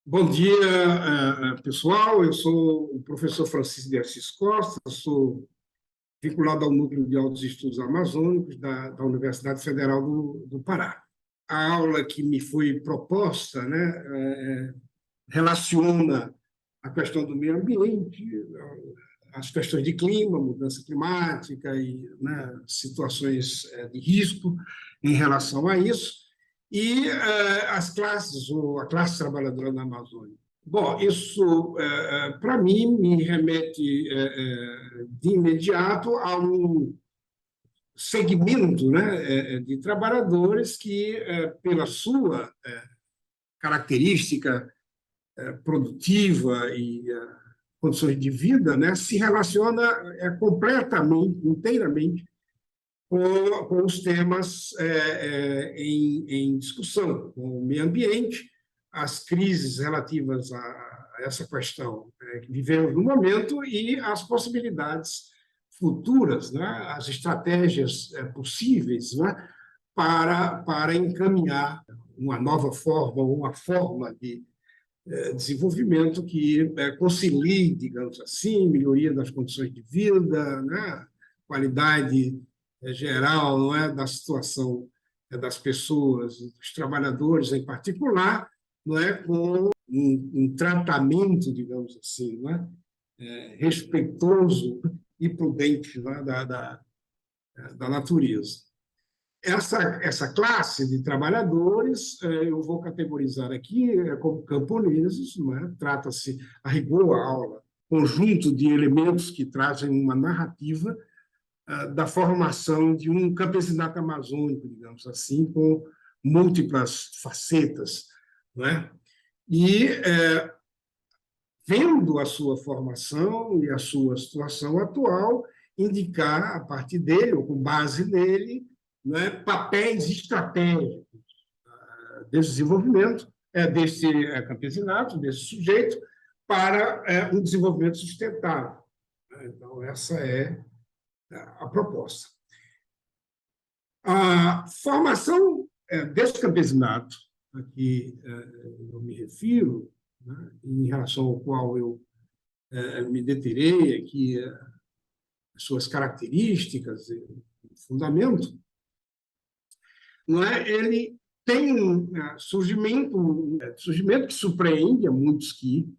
Bom dia, pessoal. Eu sou o professor Francisco de Assis Costa, sou vinculado ao Núcleo de Altos Estudos Amazônicos da Universidade Federal do Pará. A aula que me foi proposta, né, relaciona a questão do meio ambiente, as questões de clima, mudança climática e, né, situações de risco em relação a isso, e as classes, ou a classe trabalhadora na Amazônia. Bom, isso, para mim, me remete de imediato a um segmento, né, de trabalhadores que, pela sua característica produtiva e condições de vida, né, se relaciona completamente, inteiramente, com os temas em discussão, com o meio ambiente, as crises relativas a essa questão que vivemos no momento e as possibilidades futuras, né, as estratégias possíveis, né, para encaminhar uma nova forma, uma forma de desenvolvimento que concilie, digamos assim, melhoria das condições de vida, né, qualidade geral, não é, da situação das pessoas, dos trabalhadores em particular, não é, com um tratamento, digamos assim, não é, respeitoso e prudente, não é, da natureza. Essa classe de trabalhadores eu vou categorizar aqui como camponeses, não é? Trata-se, a rigor, a aula, conjunto de elementos que trazem uma narrativa da formação de um campesinato amazônico, digamos assim, com múltiplas facetas, não é? E, vendo a sua formação e a sua situação atual, indicar, a partir dele, ou com base nele, não é, papéis estratégicos de desenvolvimento desse campesinato, desse sujeito, para um desenvolvimento sustentável. Então, essa é a proposta. A formação desse campesinato, a que eu me refiro, né, em relação ao qual eu me deterei aqui, suas características e fundamento, não é? Ele tem um surgimento que surpreende a muitos que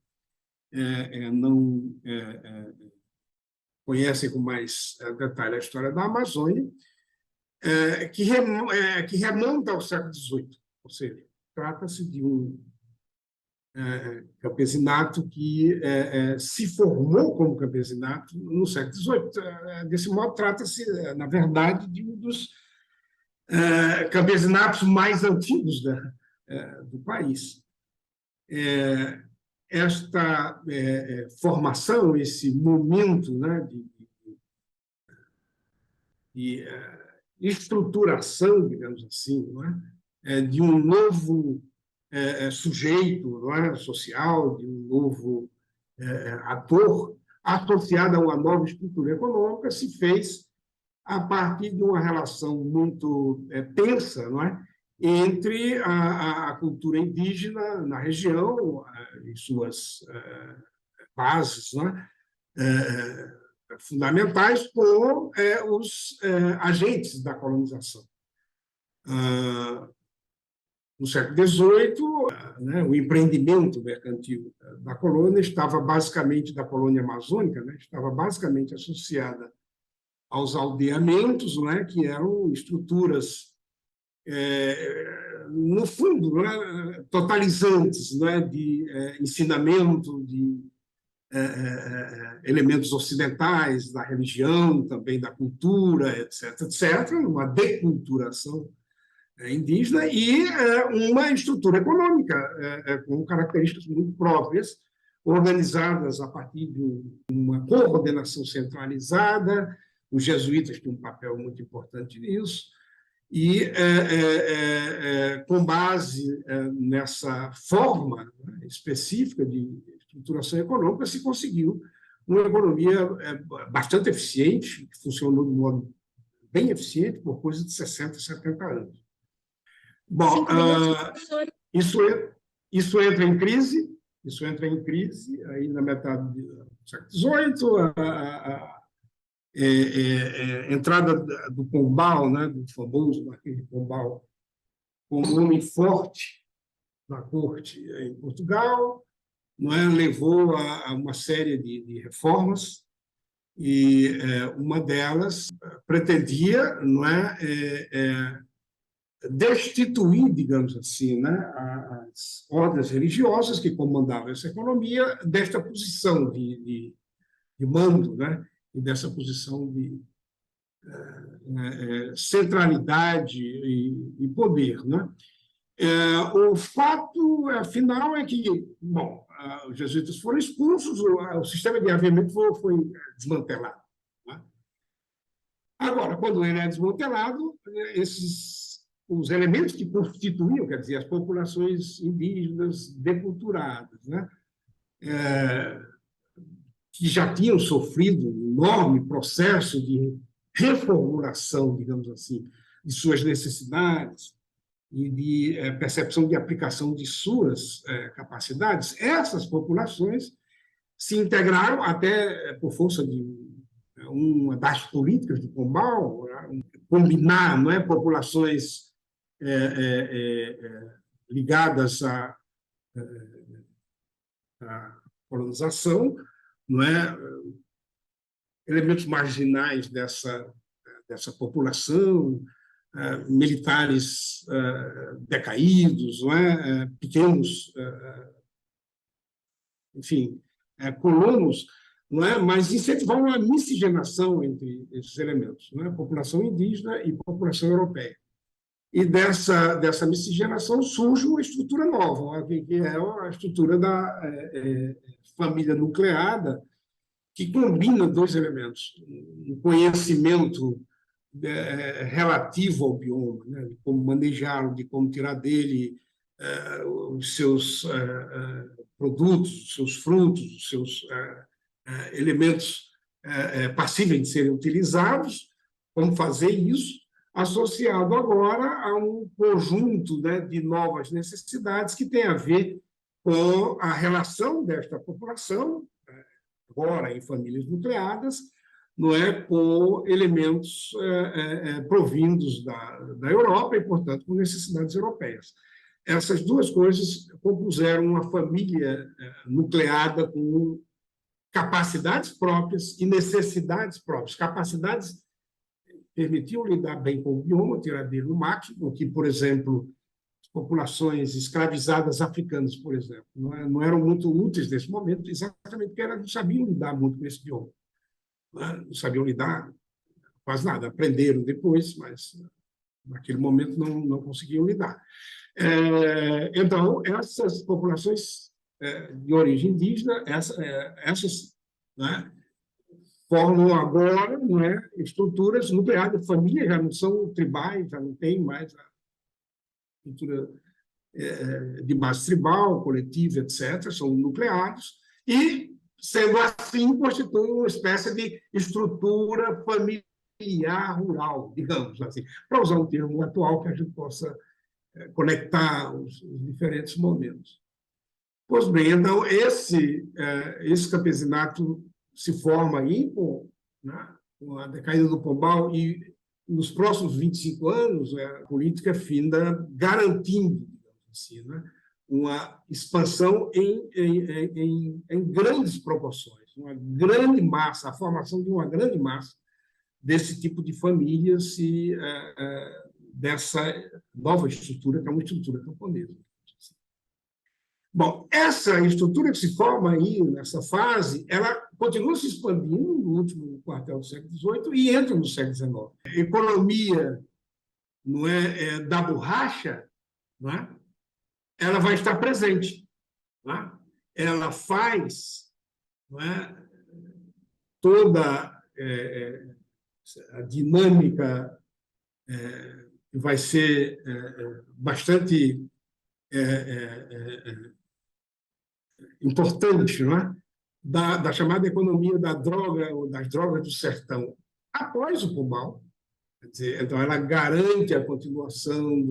não conhecem com mais detalhe a história da Amazônia, que remonta ao século XVIII, ou seja, trata-se de um campesinato que se formou como campesinato no século XVIII. Desse modo, trata-se, na verdade, de um dos campesinatos mais antigos do país. Esta formação, esse momento, né, de estruturação, digamos assim, não é? De um novo sujeito, não é? Social, de um novo ator, associado a uma nova estrutura econômica, se fez a partir de uma relação muito tensa, não é? Entre a cultura indígena na região e suas bases, não é? Fundamentais, com os agentes da colonização. No século XVIII, né, o empreendimento mercantil da colônia estava basicamente, da colônia amazônica, né, estava basicamente associada aos aldeamentos, não é, que eram estruturas, no fundo, não é, totalizantes, não é, de ensinamento de elementos ocidentais, da religião, também da cultura, etc., etc., uma deculturação indígena e uma estrutura econômica com características muito próprias, organizadas a partir de uma coordenação centralizada. Os jesuítas têm um papel muito importante nisso, e com base nessa forma específica de estruturação econômica, se conseguiu uma economia bastante eficiente, que funcionou de modo bem eficiente por coisa de 60, 70 anos. Bom, isso é... Isso entra em crise, aí na metade do século XVIII, entrada do Pombal, né, do famoso Marquês de Pombal, como homem forte na corte em Portugal, não é? Levou a uma série de reformas, e uma delas pretendia, não destituir, digamos assim, né, as ordens religiosas que comandavam essa economia desta posição de mando, né, e dessa posição de centralidade e poder, né? O fato final é que, bom, os jesuítas foram expulsos, o sistema de aviamento foi desmantelado, né? Agora, quando ele é desmantelado, os elementos que constituíam, quer dizer, as populações indígenas deculturadas, né, que já tinham sofrido um enorme processo de reformulação, digamos assim, de suas necessidades e de percepção de aplicação de suas capacidades, essas populações se integraram até por força de uma das políticas de Pombal, combinar, não é, populações ligadas à colonização, não é, elementos marginais dessa população, militares decaídos, não é, pequenos, enfim, colonos, não é, mas incentivar uma miscigenação entre esses elementos, não é, população indígena e população europeia. E dessa miscigenação surge uma estrutura nova, que é a estrutura da família nucleada, que combina dois elementos: um conhecimento relativo ao bioma, né, de como manejá-lo, de como tirar dele os seus produtos, os seus frutos, os seus elementos passíveis de serem utilizados, como fazer isso, associado agora a um conjunto, né, de novas necessidades que tem a ver com a relação desta população, agora em famílias nucleadas, não é, com elementos provindos da Europa e, portanto, com necessidades europeias. Essas duas coisas compuseram uma família nucleada com capacidades próprias e necessidades próprias. Capacidades permitiam lidar bem com o bioma, tirar dele o máximo, que, por exemplo, populações escravizadas africanas, por exemplo, não eram muito úteis nesse momento, exatamente porque elas não sabiam lidar muito com esse bioma. Não sabiam lidar quase nada, aprenderam depois, mas naquele momento não conseguiam lidar. Então, essas populações de origem indígena, essas, né, formam agora, né, estruturas nucleadas, famílias já não são tribais, já não tem mais a estrutura de base tribal, coletiva, etc., são nucleados, e, sendo assim, constituem uma espécie de estrutura familiar rural, digamos assim, para usar um termo atual que a gente possa conectar os diferentes momentos. Pois bem, então, esse campesinato se forma aí né, com a decaída do Pombal, e nos próximos 25 anos a política finda garantindo, digamos assim, né, uma expansão em grandes proporções, uma grande massa, a formação de uma grande massa desse tipo de famílias e dessa nova estrutura, que é uma estrutura camponesa. Bom, essa estrutura que se forma aí nessa fase, ela continua se expandindo no último quartel do século XVIII e entra no século XIX. A economia, não é, da borracha, não é, ela vai estar presente, não é? Ela faz, não é, toda a dinâmica que vai ser bastante importante, não é? Da chamada economia da droga, ou das drogas do sertão, após o Pombal. Quer dizer, então, ela garante a continuação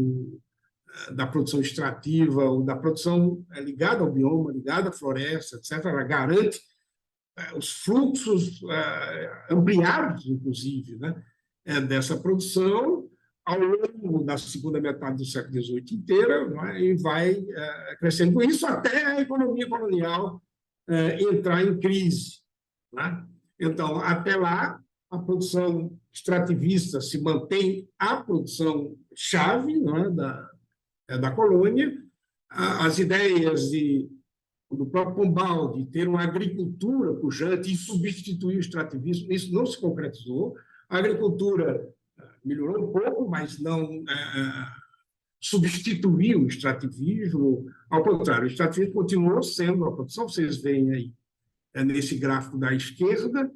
da produção extrativa ou da produção ligada ao bioma, ligada à floresta, etc., ela garante os fluxos ampliados, inclusive, né, dessa produção ao longo da segunda metade do século XVIII inteira, né, e vai crescendo com isso até a economia colonial entrar em crise. Né? Então, até lá, a produção extrativista se mantém a produção-chave, né, da colônia. As ideias do próprio Pombal de ter uma agricultura pujante e substituir o extrativismo, isso não se concretizou. A agricultura melhorou um pouco, mas não substituiu o extrativismo. Ao contrário, o extrativismo continuou sendo a produção, vocês veem aí nesse gráfico da esquerda,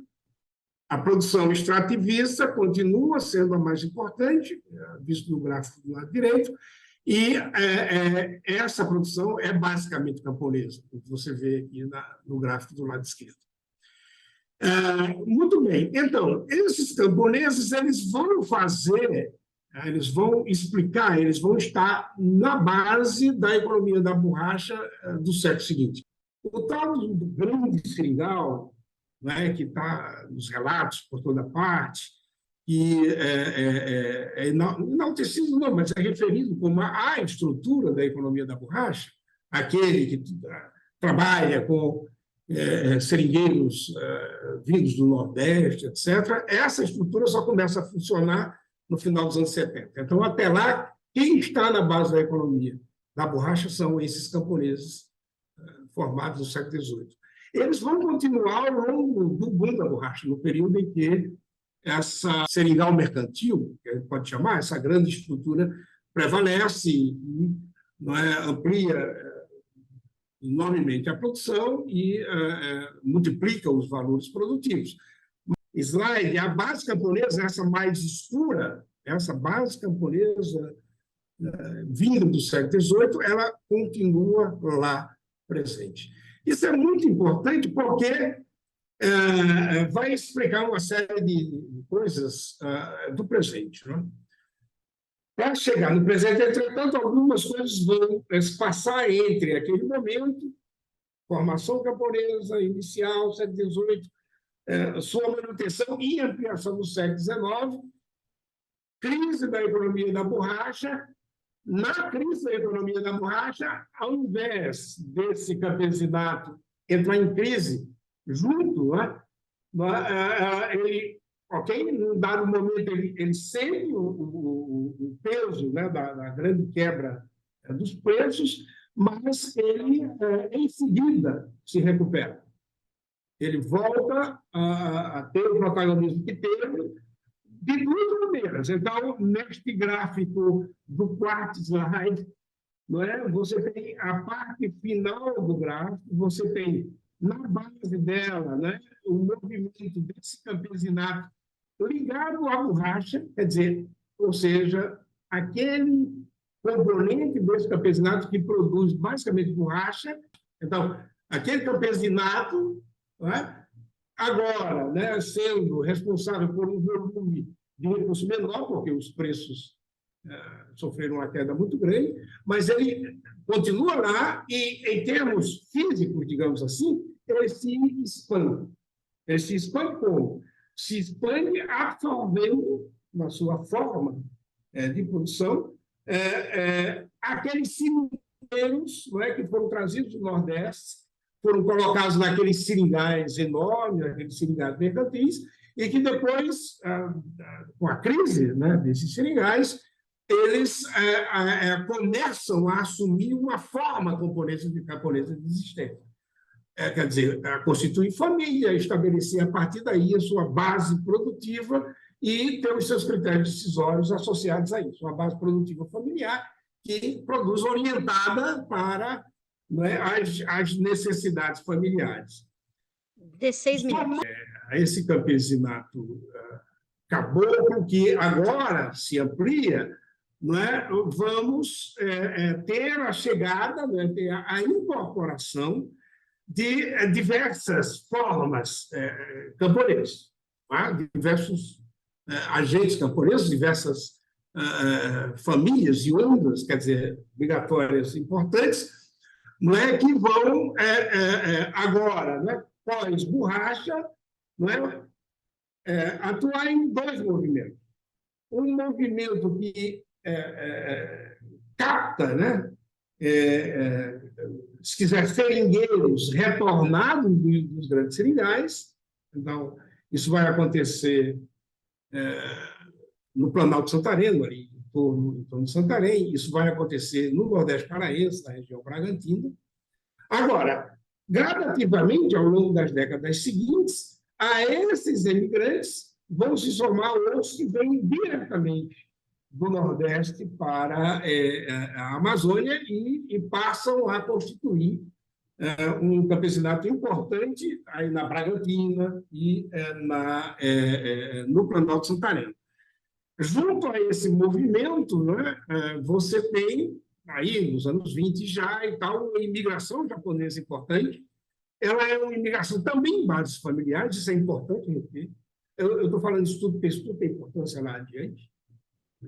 a produção extrativista continua sendo a mais importante, visto no gráfico do lado direito, e essa produção é basicamente camponesa, como você vê aqui no gráfico do lado esquerdo. Muito bem. Então, esses camponeses eles vão fazer, eles vão explicar, eles vão estar na base da economia da borracha do século seguinte. O tal do grande seringal, né, que está nos relatos por toda parte, que enaltecido não, mas é referido como a estrutura da economia da borracha, aquele que trabalha com seringueiros vindos do Nordeste, etc., essa estrutura só começa a funcionar no final dos anos 70. Então, até lá, quem está na base da economia da borracha são esses camponeses formados no século XVIII. Eles vão continuar ao longo do boom da borracha, no período em que essa seringal mercantil, que a gente pode chamar, essa grande estrutura, prevalece e amplia enormemente a produção e multiplica os valores produtivos. Slide, a base camponesa, essa mais escura, essa base camponesa vinda do século XVIII, ela continua lá presente. Isso é muito importante porque vai explicar uma série de coisas do presente. Né? Para chegar no presente, entretanto, algumas coisas vão se passar entre aquele momento, formação camponesa inicial, século XVIII, sua manutenção e ampliação no século XIX, crise da economia da borracha. Na crise da economia da borracha, ao invés desse campesinato entrar em crise junto, ele, num dado momento, ele sente o peso, né, da grande quebra dos preços, mas ele, em seguida, se recupera. Ele volta a ter o protagonismo que teve, de duas maneiras. Então, neste gráfico do quarto slide, você tem a parte final do gráfico, você tem, na base dela, o movimento desse campesinato ligado à borracha, quer dizer, ou seja, aquele componente desse campesinato que produz basicamente borracha. Então, aquele campesinato, agora, sendo responsável por um volume de recurso menor, porque os preços sofreram uma queda muito grande, mas ele continua lá e, em termos físicos, digamos assim, ele se expande. Ele se expande como? Se expande absorvendo, na sua forma de produção, aqueles cerimônios que foram trazidos do Nordeste, foram colocados naqueles seringais enormes, naqueles seringais mercantis, e que depois, com a crise desses seringais, eles começam a assumir uma forma camponesa de existência. Quer dizer, constituir família, estabelecer a partir daí a sua base produtiva e ter os seus critérios decisórios associados a isso. Uma base produtiva familiar que produz orientada para as necessidades familiares. 16 minutos. Esse campesinato caboclo, que agora se amplia, vamos ter a chegada, ter a incorporação de diversas formas camponesas, diversos agentes camponeses, diversas famílias e ondas, quer dizer, migratórias importantes, não é, que vão agora, né, pós-borracha, não é, atuar em dois movimentos. Um movimento que capta, né, se quiser, seringueiros retornados dos grandes seringais. Então, isso vai acontecer no Planalto Santareno, ali em torno de Santarém. Isso vai acontecer no Nordeste Paraense, na região Bragantina. Agora, gradativamente, ao longo das décadas seguintes, a esses imigrantes vão se somar outros que vêm diretamente do Nordeste para a Amazônia e passam a constituir um campesinato importante aí na Bragantina e no Planalto Santareno. Junto a esse movimento, né, você tem, aí nos anos 20 já e tal, uma imigração japonesa importante. Ela é uma imigração também em bases familiares, isso é importante repetir. Eu estou falando isso tudo porque isso tudo tem importância lá adiante,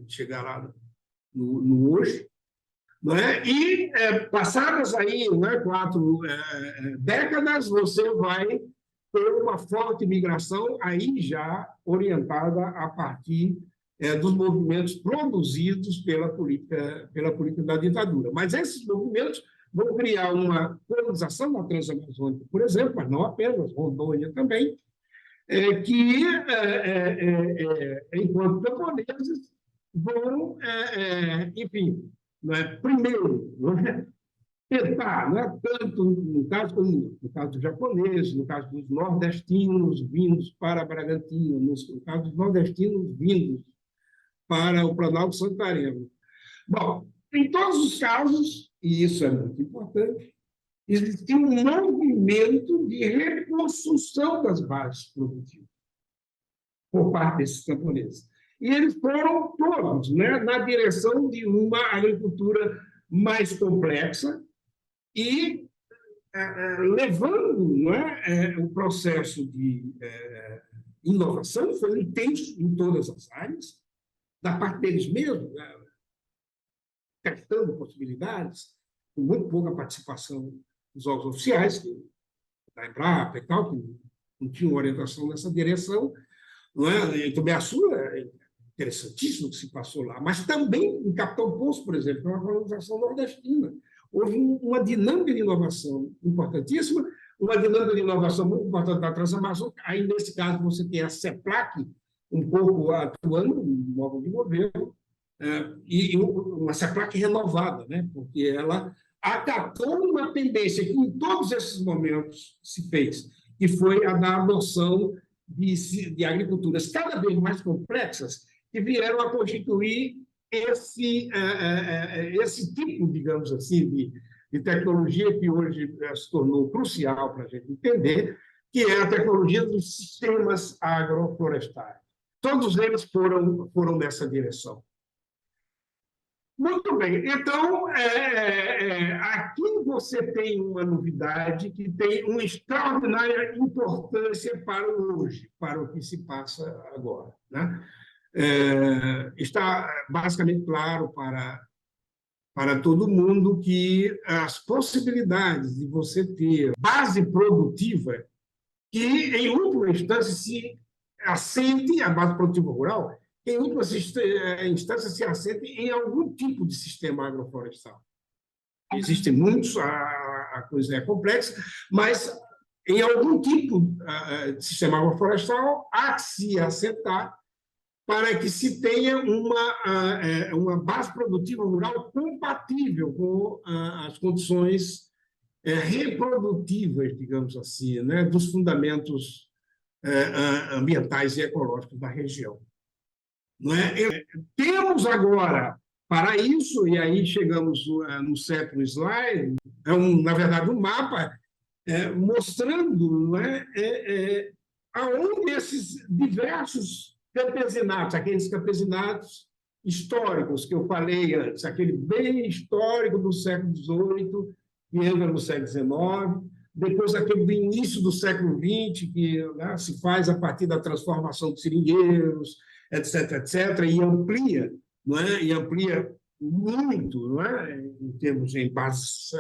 chegar lá no hoje. Não é? E, passadas aí, não é, 4 décadas, você vai ter uma forte migração aí já orientada a partir dos movimentos produzidos pela política da ditadura. Mas esses movimentos vão criar uma colonização na Transamazônica, por exemplo, mas não apenas, Rondônia também, que, enquanto camponeses, vão, enfim, primeiro, tentar, tanto no caso como no caso dos japoneses, no caso dos nordestinos vindos para Bragantina, no caso dos nordestinos vindos para o Planalto Santareno. Bom, em todos os casos, e isso é muito importante, existiu um movimento de reconstrução das bases produtivas por parte desses camponeses. E eles foram todos, né, na direção de uma agricultura mais complexa e levando, não é, o processo de inovação foi intenso em todas as áreas, da parte deles mesmos, né, testando possibilidades, com muito pouca participação dos órgãos oficiais, da Embrapa e tal, que não tinham orientação nessa direção. Não é? Em Tubiaçu é interessantíssimo o que se passou lá, mas também em Capitão Poço, por exemplo, uma colonização nordestina. Houve uma dinâmica de inovação importantíssima, uma dinâmica de inovação muito importante da Transamazônica. Aí, nesse caso, você tem a CEPLAC um pouco atuando, um órgão de governo, e uma CEPLAC renovada, né? Porque ela acatou uma tendência que, em todos esses momentos, se fez, que foi a da adoção de agriculturas cada vez mais complexas, que vieram a constituir esse tipo, digamos assim, de tecnologia que hoje se tornou crucial para a gente entender, que é a tecnologia dos sistemas agroflorestais. Todos eles foram nessa direção. Muito bem. Então, aqui você tem uma novidade que tem uma extraordinária importância para o hoje, para o que se passa agora, né? Está basicamente claro para todo mundo que as possibilidades de você ter base produtiva que, em última instância, se assente, a base produtiva rural, em última instância, se assente em algum tipo de sistema agroflorestal. Existem muitos, a coisa é complexa, mas em algum tipo de sistema agroflorestal há que se assentar para que se tenha uma base produtiva rural compatível com as condições reprodutivas, digamos assim, né, dos fundamentos ambientais e ecológicos da região. Não é? Temos agora, para isso, e aí chegamos no sétimo slide, na verdade, um mapa mostrando, não é, aonde esses diversos campesinatos, aqueles campesinatos históricos que eu falei antes, aquele bem histórico do século XVIII, que entra no século XIX, depois aquele do início do século XX, que, né, se faz a partir da transformação de seringueiros, etc., e amplia não é? E amplia muito, não é? Em termos em bases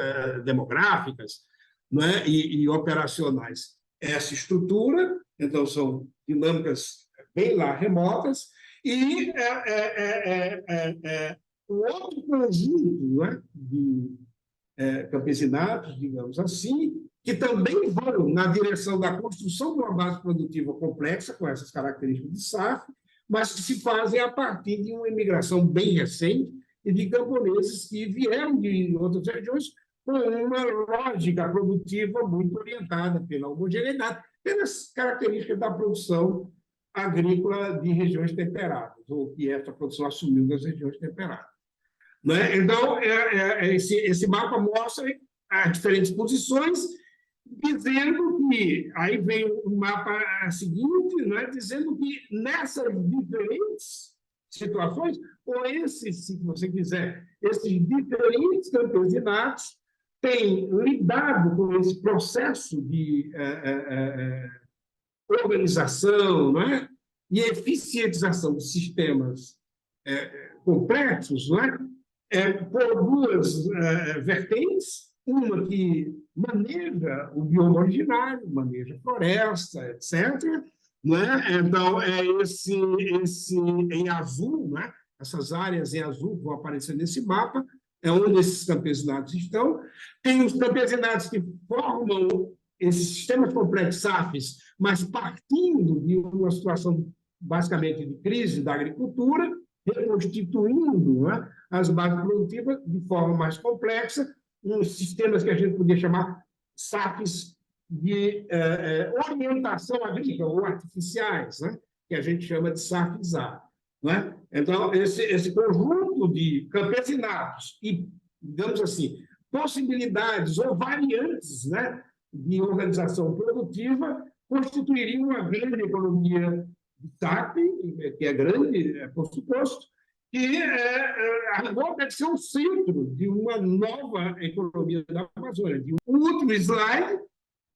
demográficas, não é? E operacionais. Essa estrutura, então, são dinâmicas bem lá remotas, e o outro conjunto, não é? De campesinatos, digamos assim, que também vão na direção da construção de uma base produtiva complexa, com essas características de SAF, mas que se fazem a partir de uma imigração bem recente e de camponeses que vieram de outras regiões com uma lógica produtiva muito orientada pela homogeneidade, pelas características da produção agrícola de regiões temperadas, ou que essa produção assumiu das regiões temperadas. Né? Então, esse mapa mostra as diferentes posições, dizendo que, aí vem o mapa seguinte, né, dizendo que nessas diferentes situações, ou esses, se você quiser, esses diferentes campesinatos têm lidado com esse processo de organização, né, e eficientização de sistemas complexos, né, por duas vertentes, uma que maneja o bioma originário, maneja floresta, etc. Né? Então, esse em azul, né? Essas áreas em azul vão aparecer nesse mapa, é onde esses campesinatos estão. Tem os campesinatos que formam esses sistemas complexos SAFs, mas partindo de uma situação basicamente de crise da agricultura, reconstituindo, né, as bases produtivas de forma mais complexa, uns sistemas que a gente podia chamar SAFs de orientação agrícola ou artificiais, né, que a gente chama de SAFs-A. Né? Então, esse conjunto de campesinatos e, digamos assim, possibilidades ou variantes, né, de organização produtiva constituiriam uma grande economia de SAF, que é grande, por suposto, e agora deve ser o centro de uma nova economia da Amazônia. O último slide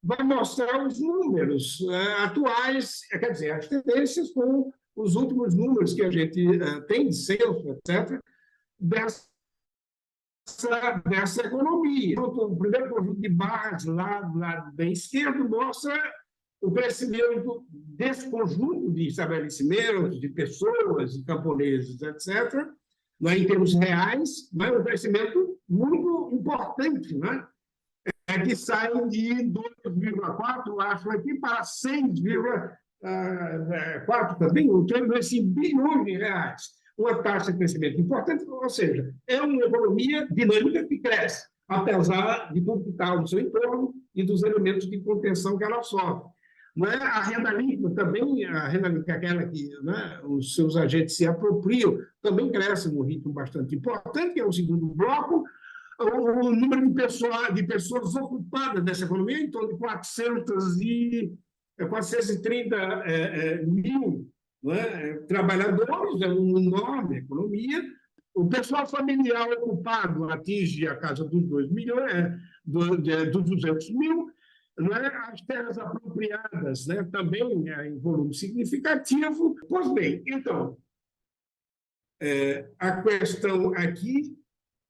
vai mostrar os números atuais, quer dizer, as tendências com os últimos números que a gente tem de censo, etc., dessa economia. O primeiro conjunto de barras lá do lado bem esquerdo mostra o crescimento desse conjunto de estabelecimentos, de pessoas, de camponeses, etc., né, em termos reais, né, um crescimento muito importante, né, que sai de 2,4, acho aqui, para 6,4 também, em termos de bilhões de reais. Uma taxa de crescimento importante, ou seja, é uma economia dinâmica que cresce, apesar de tudo que está ao seu entorno e dos elementos de contenção que ela sofre. Não é? A renda líquida também, a renda líquida, aquela que, né, os seus agentes se apropriam, também cresce num ritmo bastante importante, que é o segundo bloco. O número de pessoas ocupadas nessa economia é em torno de 430 mil, né, trabalhadores, é uma enorme economia. O pessoal familiar ocupado atinge a casa dos 2 milhões, dos 200 mil. Não é? As terras apropriadas, né, também em volume significativo. Pois bem, então, a questão aqui,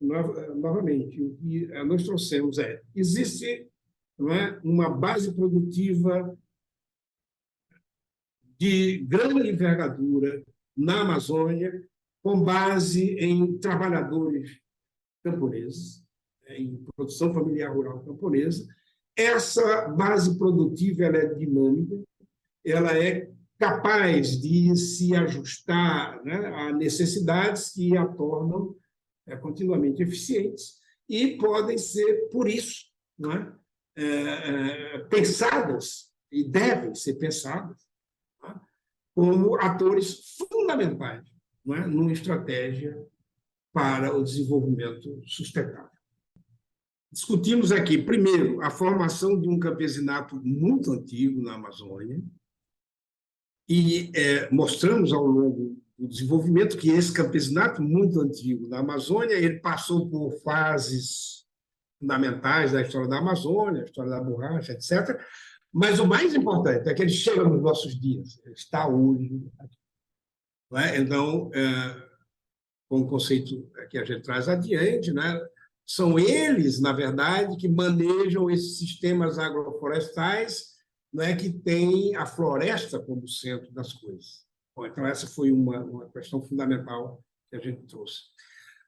novamente, o que nós trouxemos existe, não é, uma base produtiva de grande envergadura na Amazônia, com base em trabalhadores camponeses, em produção familiar rural camponesa. Essa base produtiva ela é dinâmica, ela é capaz de se ajustar, né, a necessidades que a tornam continuamente eficientes e podem ser, por isso, não é, pensadas e devem ser pensadas, não é, como atores fundamentais, não é, numa estratégia para o desenvolvimento sustentável. Discutimos aqui, primeiro, a formação de um campesinato muito antigo na Amazônia e mostramos ao longo do desenvolvimento que esse campesinato muito antigo na Amazônia ele passou por fases fundamentais da história da Amazônia, a história da borracha, etc. Mas o mais importante é que ele chega nos nossos dias, ele está hoje aqui. Não é? Então, com o conceito que a gente traz adiante, né? São eles, na verdade, que manejam esses sistemas agroflorestais, né, que têm a floresta como centro das coisas. Bom, então, essa foi uma questão fundamental que a gente trouxe.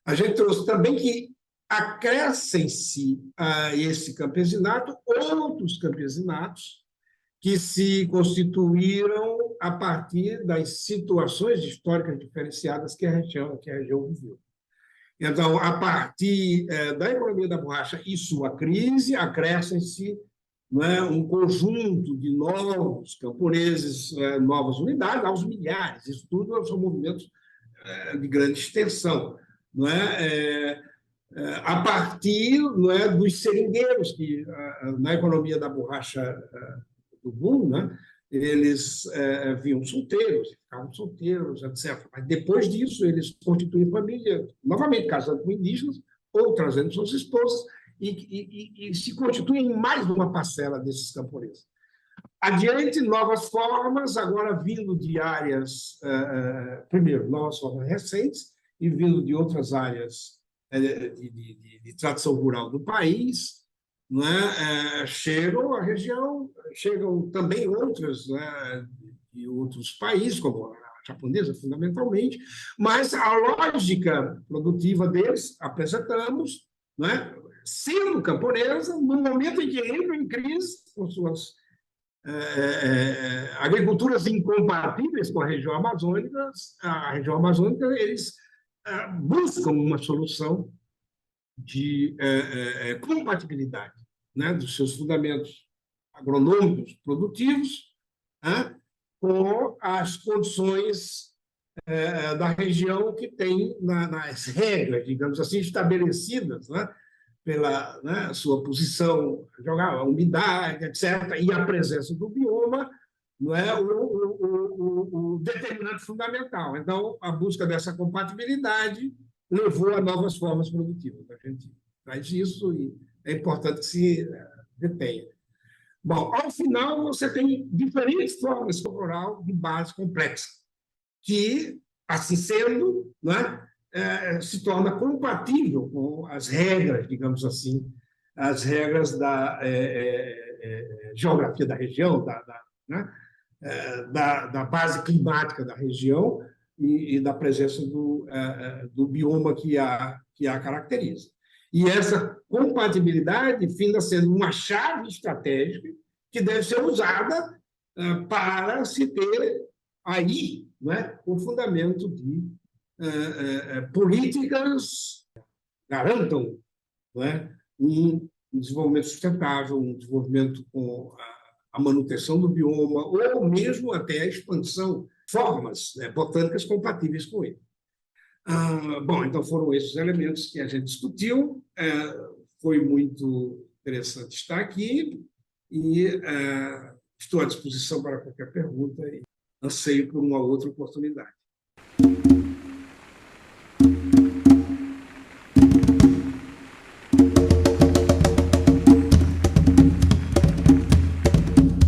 A gente trouxe também que acrescem-se a esse campesinato outros campesinatos que se constituíram a partir das situações históricas diferenciadas que a região viveu. Então, a partir da economia da borracha e sua crise, acrescem-se, né, um conjunto de novos camponeses, novas unidades, aos milhares. Isso tudo são movimentos de grande extensão. Não é? A partir, não é, dos seringueiros, que na economia da borracha do boom, né, eles vinham solteiros, ficavam solteiros, etc. Mas depois disso, eles constituem família, novamente casando com indígenas, ou trazendo suas esposas, e se constituem mais de uma parcela desses camponeses. Adiante, novas formas, agora vindo de áreas, primeiro, novas formas recentes, e vindo de outras áreas de tradição rural do país, não é? Chegam à região, chegam também outras, né, de outros países, como a japonesa, fundamentalmente, mas a lógica produtiva deles, apresentamos, né, sendo camponesa, no momento em que entram em crise com suas agriculturas incompatíveis com a região amazônica, eles buscam uma solução de compatibilidade, né, dos seus fundamentos agronômicos produtivos, né, com as condições da região que tem nas regras, digamos assim, estabelecidas, né, pela, né, sua posição, a umidade, etc., e a presença do bioma, não é o determinante fundamental. Então, a busca dessa compatibilidade levou a novas formas produtivas. A gente traz isso e é importante que se detenha. Bom, ao final, você tem diferentes formas rural de base complexa, que, assim sendo, né, se torna compatível com as regras, digamos assim, as regras da geografia da região, né, da base climática da região e da presença do bioma que a caracteriza. E essa compatibilidade finda sendo uma chave estratégica que deve ser usada para se ter aí, né, o fundamento de políticas que garantam, né, um desenvolvimento sustentável, um desenvolvimento com a manutenção do bioma, ou mesmo até a expansão de formas, né, botânicas compatíveis com ele. Bom, então foram esses elementos que a gente discutiu. Foi muito interessante estar aqui e estou à disposição para qualquer pergunta e anseio por uma outra oportunidade.